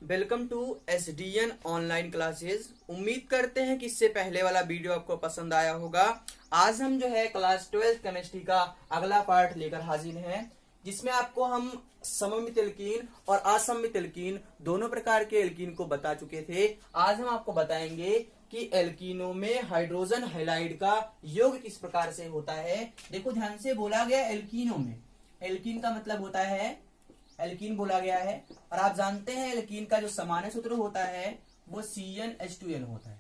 Welcome to SDN online classes. उम्मीद करते हैं कि इससे पहले वाला वीडियो आपको पसंद आया होगा। आज हम जो है क्लास 12 केमिस्ट्री का अगला पार्ट लेकर हाजिर हैं, जिसमें आपको हम सममित एल्कीन और असममित एल्कीन दोनों प्रकार के एल्कीन को बता चुके थे। आज हम आपको बताएंगे कि एल्कीनों में हाइड्रोजन हैलाइड का योग किस प्रकार से होता है। देखो ध्यान से, बोला गया एल्कीनों में, एल्कीन का मतलब होता है, एल्कीन बोला गया है। और आप जानते हैं एल्कीन का जो सामान्य सूत्र होता है वो CnH2n होता है।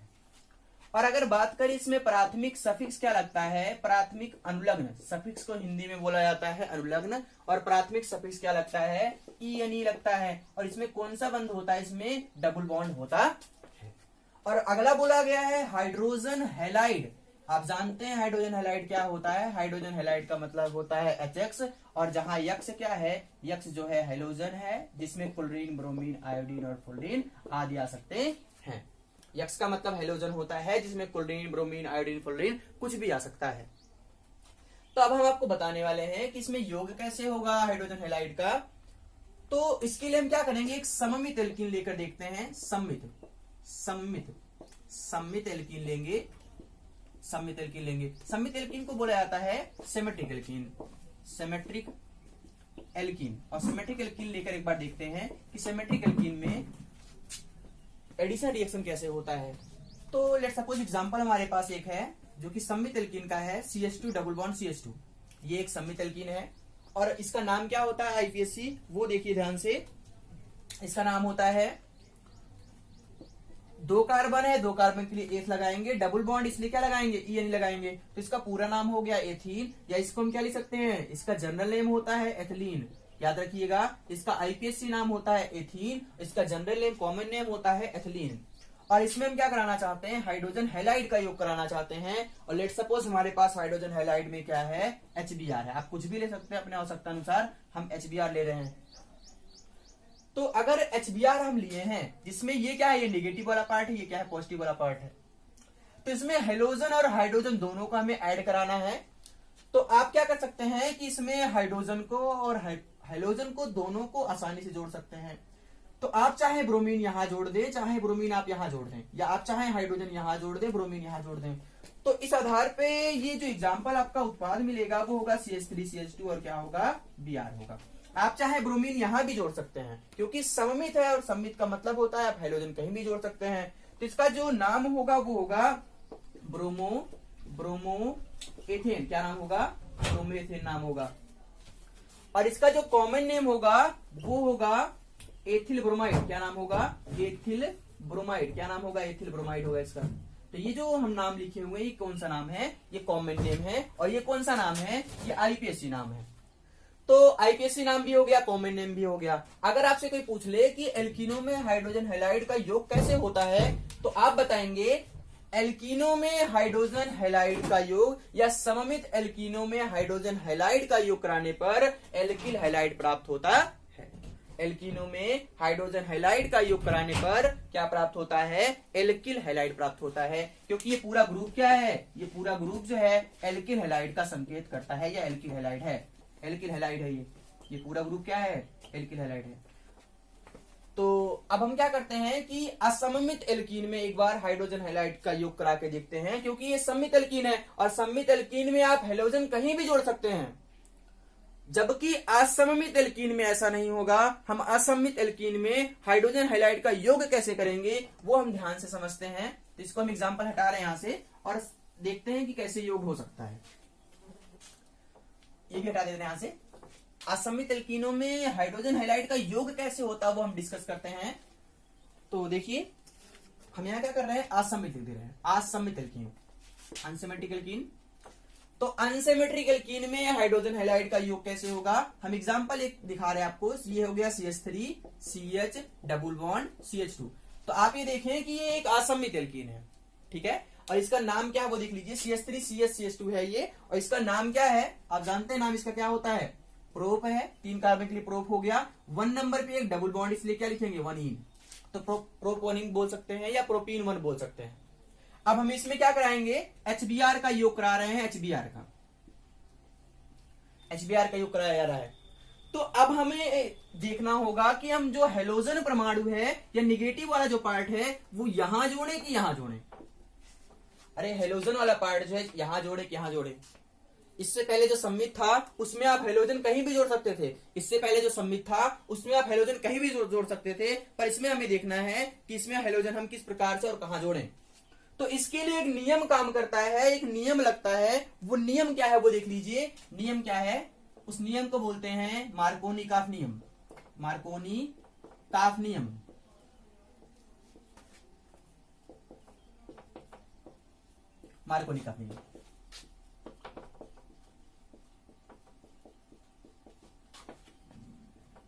और अगर बात करें इसमें प्राथमिक सफिक्स क्या लगता है, प्राथमिक अनुलग्न सफिक्स को हिंदी में बोला जाता है अनुलग्न, और प्राथमिक सफिक्स क्या लगता है, ENE लगता है। और इसमें कौन सा बंध होता है, इसमें डबल बॉन्ड होता है। और अगला बोला गया है हाइड्रोजन हैलाइड। आप जानते हैं हाइड्रोजन हैलाइड क्या होता है। हाइड्रोजन हैलाइड का मतलब होता है HX, और जहां यक्स क्या है, यक्स जो है हैलोजन है, जिसमें क्लोरीन, ब्रोमीन, आयोडीन और फ्लोरीन आदि आ सकते हैं। यक्स का मतलब हैलोजन होता है, जिसमें क्लोरीन, ब्रोमीन, आयोडीन, फ्लोरीन कुछ भी आ सकता है। तो अब हम आपको बताने वाले हैं कि इसमें योग कैसे होगा हाइड्रोजन हैलाइड का। तो इसके लिए हम क्या करेंगे, एक सममित एल्कीन लेकर देखते हैं। सम्मित एल्कीन लेंगे। सम्मित एल्कीन को बोला जाता है सिमेट्रिक एल्कीन। और सिमेट्रिक एल्कीन लेकर एक बार देखते हैं कि सिमेट्रिक एल्कीन में एडिशन रिएक्शन कैसे होता है। तो लेट्स सपोज एग्जांपल हमारे पास एक है जो कि सम्मित एल्कीन का है, CH2 डबल बॉन्ड CH2। ये एक सम्मित एल्कीन है और इसका नाम क्या होता है IPSC, वो देखिए ध्यान से। इसका नाम होता है, दो कार्बन है, दो कार्बन के लिए एथ लगाएंगे, डबल बॉन्ड इसलिए क्या लगाएंगे, EN लगाएंगे। तो इसका पूरा नाम हो गया एथीन, या इसको हम क्या लिख सकते हैं, इसका जनरल नेम होता है एथिलीन। याद रखिएगा, इसका IPSC नाम होता है एथीन, इसका जनरल नेम, कॉमन नेम होता है एथिलीन। और इसमें हम क्या कराना चाहते हैं, हाइड्रोजन हैलाइड का योग कराना चाहते हैं। और लेट सपोज हमारे पास हाइड्रोजन हैलाइड में क्या है, HBr है। आप कुछ भी ले सकते हैं अपने आवश्यकता अनुसार, हम HBr ले रहे हैं। तो अगर HBr हम लिए हैं, जिसमें ये क्या है, ये नेगेटिव वाला पार्ट है, ये क्या है, पॉजिटिव वाला पार्ट है। तो इसमें हेलोजन और हाइड्रोजन दोनों को हमें ऐड कराना है। तो आप क्या कर सकते हैं कि इसमें हाइड्रोजन को और हेलोजन को दोनों को आसानी से जोड़ सकते हैं। तो आप चाहे ब्रोमीन यहां जोड़ दें, चाहे ब्रोमीन आप यहां जोड़ दें, या आप चाहे हाइड्रोजन यहां जोड़ दें, ब्रोमीन यहां जोड़ दें। तो इस आधार पे ये जो एग्जाम्पल आपका उत्पाद मिलेगा वो होगा CH3 CH2 और क्या होगा, Br होगा। आप चाहे ब्रोमीन यहां भी जोड़ सकते हैं, क्योंकि सममित है और सममित का मतलब होता है आप हाइड्रोजन कहीं भी जोड़ सकते हैं। तो इसका जो नाम होगा वो होगा ब्रोमो एथेन। क्या नाम होगा, ब्रोमो एथेन नाम होगा। और इसका जो कॉमन नेम होगा वो होगा एथिल ब्रोमाइड। क्या नाम होगा, एथिल ब्रोमाइड। क्या नाम होगा, एथिल ब्रोमाइड होगा इसका। तो ये जो हम नाम लिखे हुए हैं, ये कौन सा नाम है, ये कॉमन नेम है। और ये कौन सा नाम है, ये IPSC नाम है। तो IPSC नाम भी हो गया, कॉमन नेम भी हो गया। अगर आपसे कोई पूछ ले कि एल्कीनों में हाइड्रोजन हैलाइड का योग कैसे होता है, तो आप बताएंगे एल्कीनों में हाइड्रोजन हैलाइड का योग, या सममित एल्कीनों में हाइड्रोजन हैलाइड का योग कराने पर एल्किल हैलाइड प्राप्त होता है। एल्कीनों में हाइड्रोजन हैलाइड का योग कराने पर क्या प्राप्त होता है, एल्किल हैलाइड प्राप्त होता है। क्योंकि ये पूरा ग्रुप क्या है, ये पूरा ग्रुप जो है एल्किल हैलाइड का संकेत करता है, या एल्किल हैलाइड है। एल्किल हैलाइड है ये पूरा ग्रुप क्या है, एल्किल हैलाइड है। तो अब हम क्या करते हैं कि असममित एल्कीन में एक बार हाइड्रोजन हैलाइड का योग करा के देखते हैं, क्योंकि ये सम्मित एल्कीन है और सम्मित एल्कीन में आप हैलोजन कहीं भी जोड़ सकते हैं, जबकि असममित एल्कीन में ऐसा नहीं होगा। हम असममित एल्कीन में हाइड्रोजन हैलाइड का योग कैसे करेंगे वो हम ध्यान से समझते हैं। तो इसको हम एग्जांपल हटा रहे हैं यहां से और देखते हैं कि कैसे योग हो सकता है। ये भी हटा देते हैं यहां से। असममित एल्कीनों में हाइड्रोजन हैलाइड का योग कैसे होता है वो हम डिस्कस करते हैं। तो देखिए हम यहां क्या कर रहे हैं, असममित लिख दे रहे हैं, असममित एल्कीन, अनसिमेट्रिक एल्कीन। तो अनसिमेट्रिक एल्कीन में हाइड्रोजन हैलाइड का योग कैसे होगा, हम एग्जांपल एक दिखा रहे हैं आपको। ये हो गया CH3 CH double bond CH2। तो आप ये देखें कि ये एक असममित एल्कीन है, ठीक है। और इसका नाम क्या है वो देख लीजिए, CH3 CH CH2 है ये। और इसका नाम क्या है, आप जानते हैं नाम इसका क्या होता है, प्रोप है। 3 कार्बन के लिए प्रोप हो गया। 1 नंबर पे एक डबल बॉन्ड, इसलिए क्या लिखेंगे, 1इन। तो प्रोपोनिन बोल सकते हैं या प्रोपीन 1 बोल सकते हैं। अब हम इसमें क्या कराएंगे, HBr का योग करा रहे हैं, HBr का योग कराया जा रहा है। तो अब हमें देखना होगा कि हम जो हेलोजन परमाणु है या निगेटिव वाला जो पार्ट है वो यहां जोड़े कि यहां जोड़े। अरे हेलोजन वाला पार्ट जो है यहां जोड़े कि यहां जोड़े। इससे पहले जो सममित था उसमें आप हेलोजन कहीं भी जोड़ सकते थे, इससे पहले जो सममित था उसमें आप हेलोजन कहीं भी जोड़ सकते थे, पर इसमें हमें देखना है कि इसमें हेलोजन हम किस प्रकार से और कहां जोड़ें। तो इसके लिए एक नियम काम करता है, एक नियम लगता है। वो नियम क्या है वो देख लीजिए। नियम क्या है? उस नियम को बोलते हैं मार्कोनी-काफ नियम। मार्कोनी-काफ नियम। मार्कोनी-काफ नियम।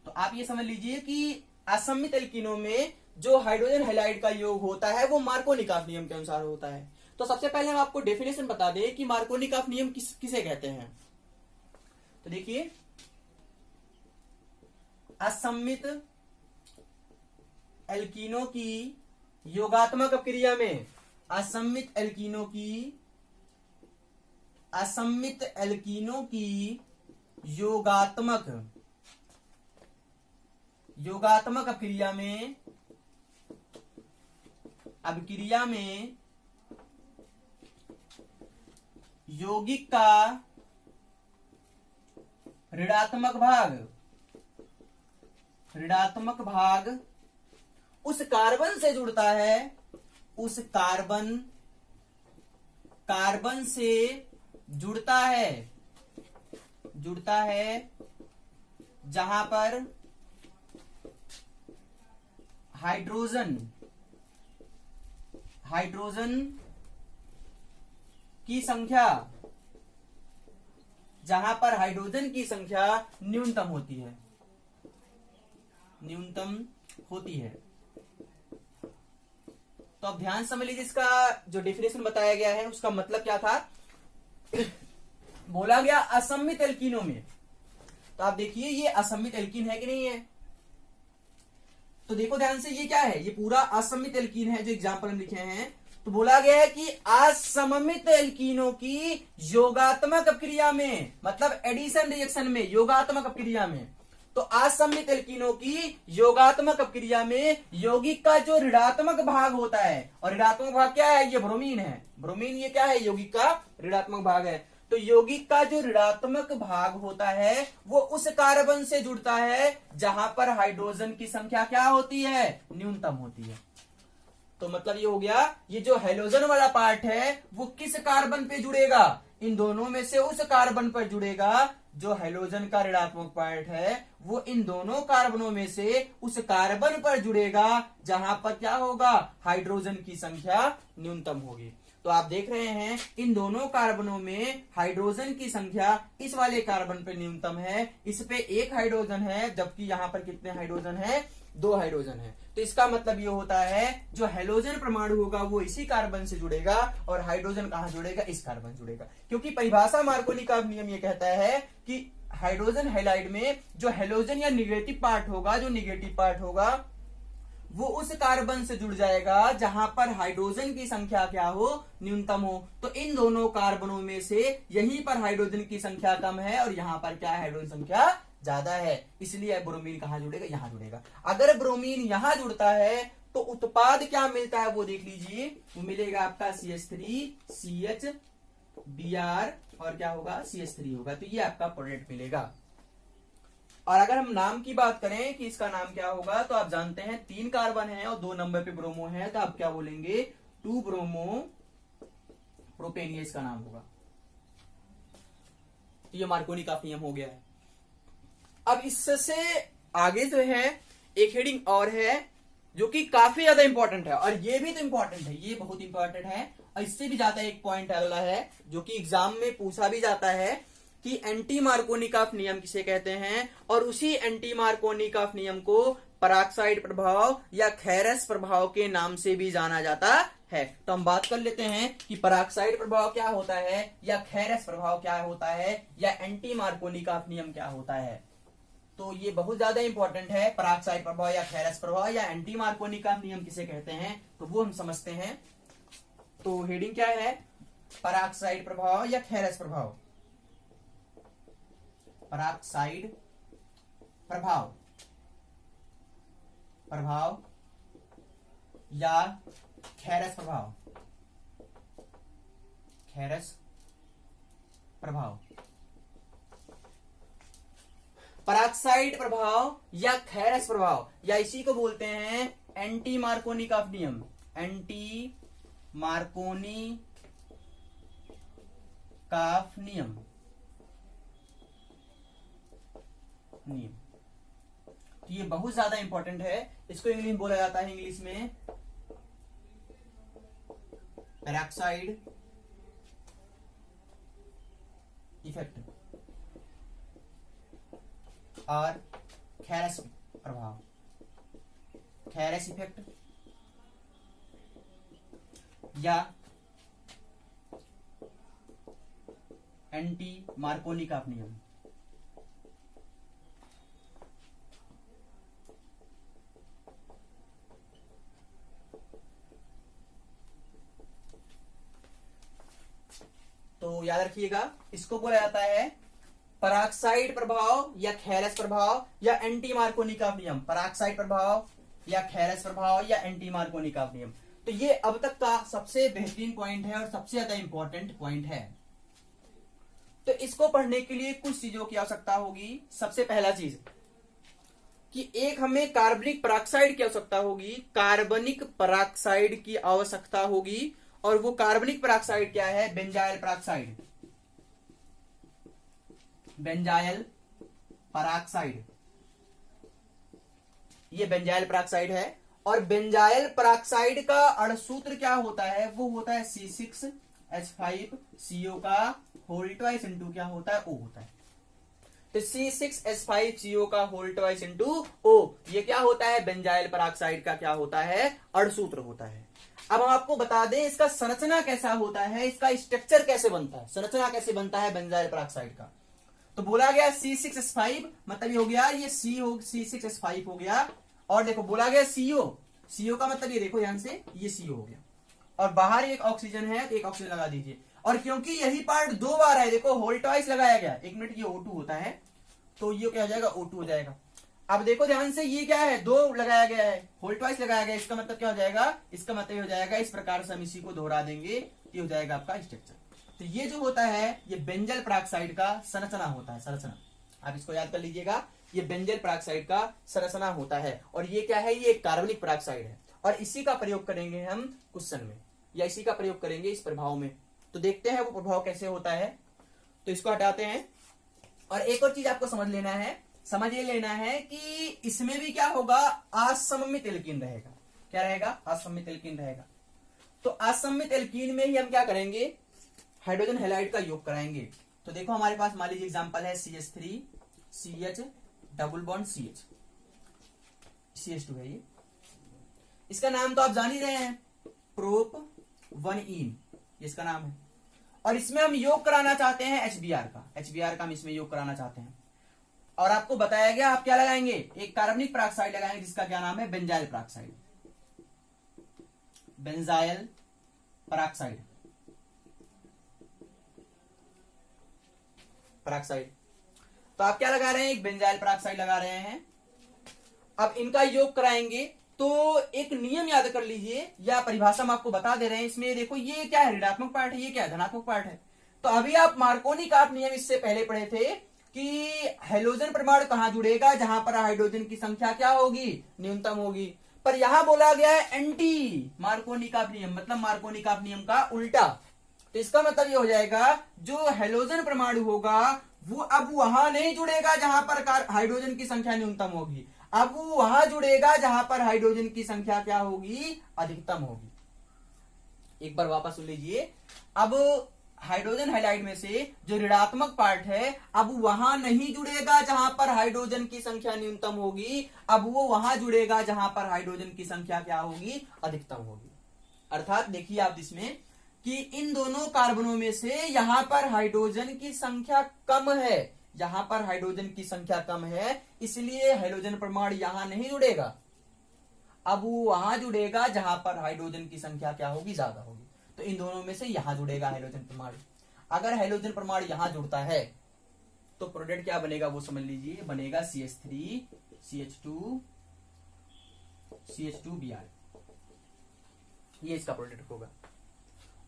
तो आप ये समझ लीजिए कि असममित एल्कीनों में जो हाइड्रोजन हैलाइड का योग होता है वो मार्कोनी-काफ नियम के अनुसार होता है। तो सबसे पहले हम आपको डेफिनेशन बता दें कि मार्कोनी-काफ नियम किसे कहते हैं। तो देखिए, असममित एल्कीनों की योगात्मक क्रिया में, असममित एल्कीनों की योगात्मक क्रिया में, अभिक्रिया में यौगिक का ऋणात्मक भाग उस कार्बन से जुड़ता है, उस कार्बन से जुड़ता है जहां पर हाइड्रोजन की संख्या, न्यूनतम होती है। तो अब ध्यान समझ लीजिए, इसका जो डेफिनेशन बताया गया है उसका मतलब क्या था। बोला गया असममित एल्कीनों में, तो आप देखिए ये असममित एल्कीन है कि नहीं है। तो देखो ध्यान से, ये क्या है, ये पूरा असममित एल्कीन है जो एग्जाम्पल हम लिखे हैं। तो बोला गया है कि असममित एल्कीनों की योगात्मक क्रिया में, मतलब एडिशन रिएक्शन में, योगात्मक क्रिया में, तो असममित एल्कीनों की योगात्मक क्रिया में यौगिक का जो ऋणात्मक भाग होता है, और ऋणात्मक भाग क्या है, ये ब्रोमीन है। ब्रोमीन ये क्या है, यौगिक का ऋणात्मक भाग है। तो यौगिक का जो ऋणात्मक भाग होता है वो उस कार्बन से जुड़ता है जहां पर हाइड्रोजन की संख्या क्या होती है, न्यूनतम होती है। तो मतलब ये हो गया, ये जो हेलोजन वाला पार्ट है वो किस कार्बन पे जुड़ेगा, इन दोनों में से उस कार्बन पर जुड़ेगा। जो हेलोजन का ऋणात्मक पार्ट है वो इन दोनों कार्बनों में से उस कार्बन पर जुड़ेगा जहां पर क्या होगा, हाइड्रोजन की संख्या न्यूनतम होगी। तो आप देख रहे हैं इन दोनों कार्बनों में हाइड्रोजन की संख्या इस वाले कार्बन पे न्यूनतम है, इस पे एक हाइड्रोजन है, जबकि यहां पर कितने हाइड्रोजन है, 2 हाइड्रोजन है। तो इसका मतलब ये होता है जो हेलोजन परमाणु होगा वो इसी कार्बन से जुड़ेगा और हाइड्रोजन कहां जुड़ेगा, इस कार्बन जुड़ेगा। क्योंकि परिभाषा मार्कोनी-काफ नियम ये कहता है कि हाइड्रोजन हैलाइड में जो हेलोजन या निगेटिव पार्ट होगा, जो निगेटिव पार्ट होगा वो उस कार्बन से जुड़ जाएगा जहां पर हाइड्रोजन की संख्या क्या हो, न्यूनतम हो। तो इन दोनों कार्बनों में से यहीं पर हाइड्रोजन की संख्या कम है और यहां पर क्या है, हाइड्रोजन संख्या ज्यादा है, इसलिए ब्रोमीन कहां जुड़ेगा, यहां जुड़ेगा। अगर ब्रोमीन यहां जुड़ता है तो उत्पाद क्या मिलता है वो देख लीजिए, वो मिलेगा आपका CH3 CH Br और क्या होगा, CH3 होगा। तो ये आपका प्रोडक्ट मिलेगा। और अगर हम नाम की बात करें कि इसका नाम क्या होगा, तो आप जानते हैं 3 कार्बन है और 2 नंबर पे ब्रोमो है, तो आप क्या बोलेंगे, 2 ब्रोमो प्रोपेन, ये इसका नाम होगा। तो ये मार्कोनी-काफ नियम हो गया है। अब इससे आगे जो है एक हेडिंग और है जो कि काफी ज्यादा इंपॉर्टेंट है, और ये भी तो इंपॉर्टेंट है, ये बहुत इंपॉर्टेंट है। और इससे भी ज्यादा एक पॉइंट अगला है जो कि एग्जाम में पूछा भी जाता है कि एंटी मार्कोनी-काफ नियम किसे कहते हैं, और उसी एंटी मार्कोनी-काफ नियम को पराक्साइड प्रभाव या खेरस प्रभाव के नाम से भी जाना जाता है। तो हम बात कर लेते हैं कि पराक्साइड प्रभाव क्या होता है, या खेरस प्रभाव क्या होता है, या एंटी मार्कोनी-काफ नियम क्या होता है। तो ये बहुत ज्यादा इंपॉर्टेंट है, पराक्साइड प्रभाव या खेरस प्रभाव या एंटी मार्कोनी-काफ नियम किसे कहते हैं, तो वो हम समझते हैं। तो हेडिंग क्या है, पराक्साइड प्रभाव या खेरस प्रभाव। पराक्साइड प्रभाव या खेरस प्रभाव, पराक्साइड प्रभाव या खेरस प्रभाव, या इसी को बोलते हैं एंटी मार्कोनिकॉफ नियम, एंटी मार्कोनिकॉफ नियम। तो ये बहुत ज्यादा इंपॉर्टेंट है, इसको इंग्लिश में बोला जाता है, इंग्लिश में पेरोक्साइड इफेक्ट और खेरस प्रभाव, खेरस इफेक्ट या एंटी मार्कोनिकॉफ नियम। तो याद रखिएगा, इसको बोला जाता है पराक्साइड प्रभाव या खेरस प्रभाव या एंटी मार्कोनिकॉफ नियम, पराक्साइड प्रभाव या खेरस प्रभाव या एंटी मार्कोनिकॉफ नियम। तो ये अब तक का सबसे बेहतरीन पॉइंट है और सबसे ज्यादा इंपॉर्टेंट पॉइंट है। तो इसको पढ़ने के लिए कुछ चीजों की आवश्यकता होगी। सबसे पहला चीज कि एक हमें कार्बनिक पराक्साइड की आवश्यकता होगी, कार्बनिक पराक्साइड की आवश्यकता होगी, और वो कार्बनिक पराक्साइड क्या है? बेंजाइल पराक्साइड, बेंजाइल पराक्साइड, ये बेंजाइल पराक्साइड है। और बेंजाइल पराक्साइड का अणुसूत्र क्या होता है? वो होता है C6H5CO का होल ट्वाइस इंटू क्या होता है? O होता है। तो C6H5CO का होल ट्वाइस इंटू O, ये क्या होता है? बेंजाइल पराक्साइड का क्या होता है? अणुसूत्र होता है। अब हम आपको बता दें इसका संरचना कैसा होता है, इसका स्ट्रक्चर कैसे बनता है, संरचना कैसे बनता है बेंजाइल पराक्साइड का। तो बोला गया C6H5, मतलब ये हो गया, ये C6H5 हो गया, और देखो बोला गया CO का मतलब ये देखो ध्यान से, ये CO हो गया, और बाहर एक ऑक्सीजन है, तो एक ऑक्सीजन लगा दीजिए। और क्योंकि यही पार्ट दो बार है, देखो होल ट्वाइस लगाया गया, एक मिनट, ये O2 होता है, तो ये क्या हो जाएगा? O2 हो जाएगा। अब देखो ध्यान से, ये क्या है? दो लगाया गया है, होल ट्वाइस लगाया गया, इसका मतलब क्या हो जाएगा? इसका मतलब हो जाएगा, इस प्रकार से हम इसी को दोहरा देंगे, ये हो जाएगा आपका स्ट्रक्चर। तो ये जो होता है, ये बेंजाइल पराक्साइड का संरचना होता है, संरचना। आप इसको याद कर लीजिएगा, ये बेंजाइल पराक्साइड का संरचना होता है। और ये क्या है? ये कार्बनिक पराक्साइड है, और इसी का प्रयोग करेंगे हम क्वेश्चन में, या इसी का प्रयोग करेंगे इस प्रभाव में। तो देखते हैं वो प्रभाव कैसे होता है। तो इसको हटाते हैं। और एक और चीज आपको समझ लेना है, समझ ये लेना है कि इसमें भी क्या होगा? असममित एल्कीन रहेगा। क्या रहेगा? असममित एल्कीन रहेगा। तो असममित एल्कीन में ही हम क्या करेंगे? हाइड्रोजन हैलाइड का योग कराएंगे। तो देखो हमारे पास मान लीजिए एग्जांपल है CH3 CH double bond CH, CH2 है ये, इसका नाम तो आप जान ही रहे हैं, प्रोप-1-ईन, इसका नाम है। और इसमें हम योग कराना चाहते हैं HBr का हम इसमें योग कराना चाहते हैं। और आपको बताया गया आप क्या लगाएंगे? एक कार्बनिक पराक्साइड लगाएंगे, जिसका क्या नाम है? Benzyl peroxide, benzyl peroxide, peroxide. तो आप क्या लगा रहे हैं? एक बेंजाइल पराक्साइड लगा रहे हैं। अब इनका योग कराएंगे, तो एक नियम याद कर लीजिए, या परिभाषा हम आपको बता दे रहे हैं। इसमें देखो ये क्या है? ऋणात्मक पार्ट है, ये क्या है? धनात्मक पार्ट है। तो अभी आप मार्कोनिकॉफ नियम इससे पहले पढ़े थे कि हैलोजन परमाणु कहां जुड़ेगा? जहां पर हाइड्रोजन की संख्या क्या होगी? न्यूनतम होगी। पर यहां बोला गया है एंटी मार्कोनिकॉफ नियम, मतलब मार्कोनिकॉफ नियम का उल्टा। तो इसका मतलब ये हो जाएगा, जो हैलोजन परमाणु होगा वो अब वहां नहीं जुड़ेगा जहां पर हाइड्रोजन की संख्या न्यूनतम होगी, अब वो वहां जुड़ेगा जहां पर हाइड्रोजन की संख्या क्या होगी? अधिकतम होगी। एक बार वापस सुन लीजिए। अब हाइड्रोजन हैलाइड में से जो ऋणात्मक पार्ट है, अब वहां नहीं जुड़ेगा जहां पर हाइड्रोजन की संख्या न्यूनतम होगी, अब वो वहां जुड़ेगा जहां पर हाइड्रोजन की संख्या क्या होगी? अधिकतम होगी। अर्थात देखिए आप इसमें कि इन दोनों कार्बनों में से यहां पर हाइड्रोजन की संख्या कम है, यहां पर हाइड्रोजन की संख्या कम है, इसलिए हाइड्रोजन परमाणु यहां नहीं जुड़ेगा, अब वो वहां जुड़ेगा जहां पर हाइड्रोजन की संख्या क्या होगी? ज्यादा होगी। तो इन दोनों में से यहां जुड़ेगा हाइड्रोजन परमाणु। अगर हाइड्रोजन परमाणु यहां जुड़ता है तो प्रोडक्ट क्या बनेगा वो समझ लीजिए, बनेगा CH3 CH2 CH2Br, ये इसका प्रोडक्ट होगा।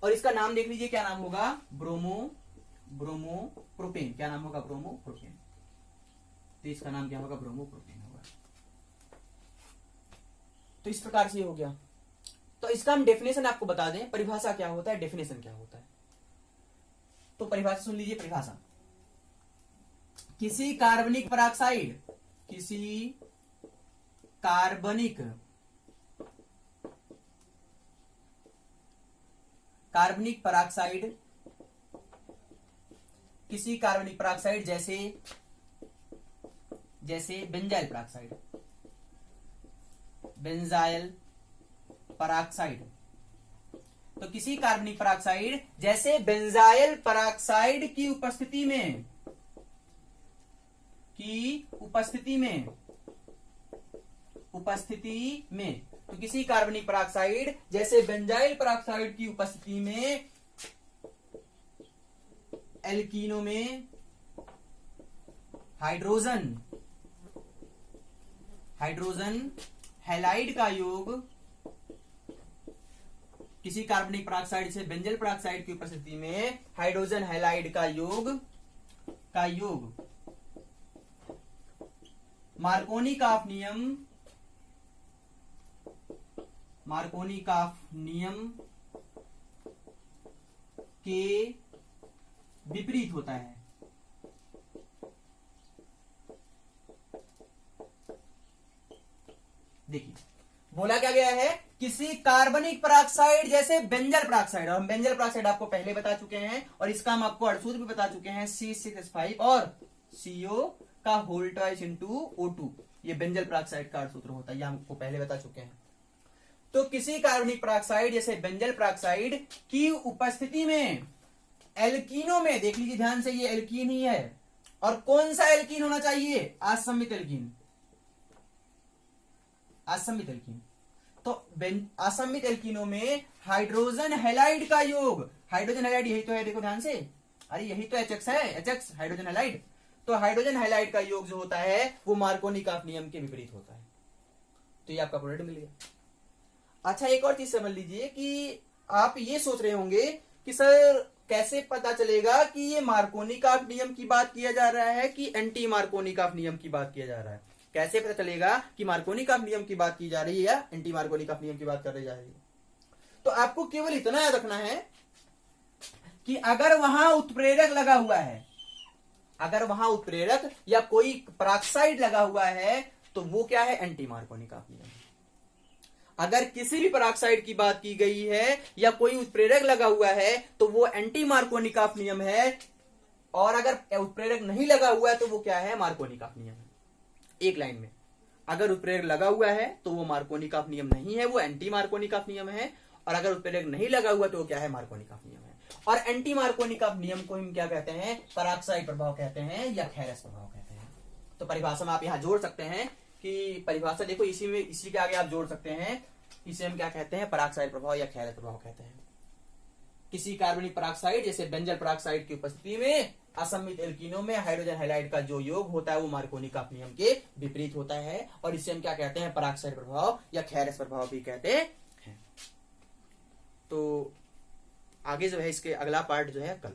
और इसका नाम देख लीजिए, क्या नाम होगा, ब्रोमोप्रोपेन। क्या नाम होगा, ब्रोमोप्रोपेन। तो इसका नाम क्या होगा, ब्रोमोप्रोपेन होगा। तो इस प्रकार से हो गया। तो इसका हम डेफिनेशन आपको बता दें, परिभाषा क्या होता है, डेफिनेशन क्या होता है। तो परिभाषा सुन लीजिए, परिभाषा, किसी कार्बनिक पराक्साइड, किसी कार्बनिक पराक्साइड, किसी कार्बनिक पराक्साइड जैसे बेंजाइल पराक्साइड, तो किसी कार्बनिक पराक्साइड जैसे बेंजाइल पराक्साइड की उपस्थिति में तो किसी कार्बनिक पराक्साइड जैसे बेंजाइल पराक्साइड की उपस्थिति में एल्कीनों में हाइड्रोजन हैलाइड का योग, किसी कार्बनिक पराक्साइड से बेंजाइल पराक्साइड की उपस्थिति में हाइड्रोजन हैलाइड का योग मार्कोनी-काफ नियम के विपरीत होता है। देखिए बोला क्या गया है, किसी कार्बनिक पराक्साइड जैसे बेंजाइल पराक्साइड, और हम बेंजाइल पराक्साइड आपको पहले बता चुके हैं, और इसका हम आपको अड़सूत्र भी बता चुके हैं, C6H5 और CO का होल ट्वाइस इंटू O2, ये बेंजाइल पराक्साइड का अड़सूत्र होता है, ये हमको पहले बता चुके हैं। तो किसी कार्बनिक पराक्साइड जैसे बेंजाइल पराक्साइड की उपस्थिति में एल्कीनों में, देख लीजिए ध्यान से, ये एल्कीन ही है, और कौन सा एल्कीन होना चाहिए, असमित एल्कीन। तो असमित एल्कीनों में हाइड्रोजन हैलाइड का योग, हाइड्रोजन हैलाइड यही तो है, देखो ध्यान से, अरे यही तो HX है, HX हाइड्रोजन हैलाइड। तो हाइड्रोजन हैलाइड का योग जो होता है वो मार्कोनी-काफ नियम के विपरीत होता है। तो ये आपका प्रोडक्ट मिल गया। अच्छा, एक और चीज समझ लीजिए कि आप ये सोच रहे होंगे कि सर कैसे पता चलेगा कि ये मार्कोनी-काफ नियम की बात किया जा रहा है कि एंटी मार्कोनी-काफ नियम की बात किया जा रहा है। कैसे पता चलेगा कि मार्कोनी-काफ नियम की बात की जा रही है या एंटी मार्कोनी-काफ नियम की बात कर रही जा रही है। तो आपको केवल इतना याद रखना है कि अगर वहां उत्प्रेरक लगा हुआ है, अगर वहां उत्प्रेरक या कोई पराक्साइड लगा हुआ है तो वो क्या है, एंटी मार्कोनी-काफ नियम। अगर किसी भी पराक्साइड की बात की गई है या कोई उत्प्रेरक लगा हुआ है तो वो एंटी मार्कोनी-काफ नियम है, और अगर उत्प्रेरक नहीं लगा हुआ है तो वो क्या है, मार्कोनी-काफ नियम है। एक लाइन में, अगर उत्प्रेरक लगा हुआ है तो वो मार्कोनी-काफ नियम नहीं है, वो एंटी मार्कोनी-काफ नियम है, और अगर उत्प्रेरक नहीं लगा हुआ तो वो क्या है, मार्कोनी-काफ नियम है। और एंटी मार्कोनी-काफ नियम को हम क्या कहते हैं, पराक्साइड प्रभाव कहते हैं या खेरस प्रभाव कहते हैं। तो परिभाषा में आप यहां जोड़ सकते हैं कि परिभाषा देखो, इसी के आगे आप जोड़ सकते हैं, इसे हम क्या कहते हैं, पराक्साइड प्रभाव या खेरस प्रभाव कहते हैं। किसी कार्बनिक पराक्साइड जैसे बेंजाइल पराक्साइड की उपस्थिति में असमित एल्कीनों में हाइड्रोजन हैलाइड का जो योग होता है वो मार्कोनी-काफ नियम के विपरीत होता है, और इसे हम क्या कहते हैं, पराक्साइड प्रभाव या खेरस प्रभाव भी कहते हैं। तो आगे जो है इसके अगला पार्ट जो है कल।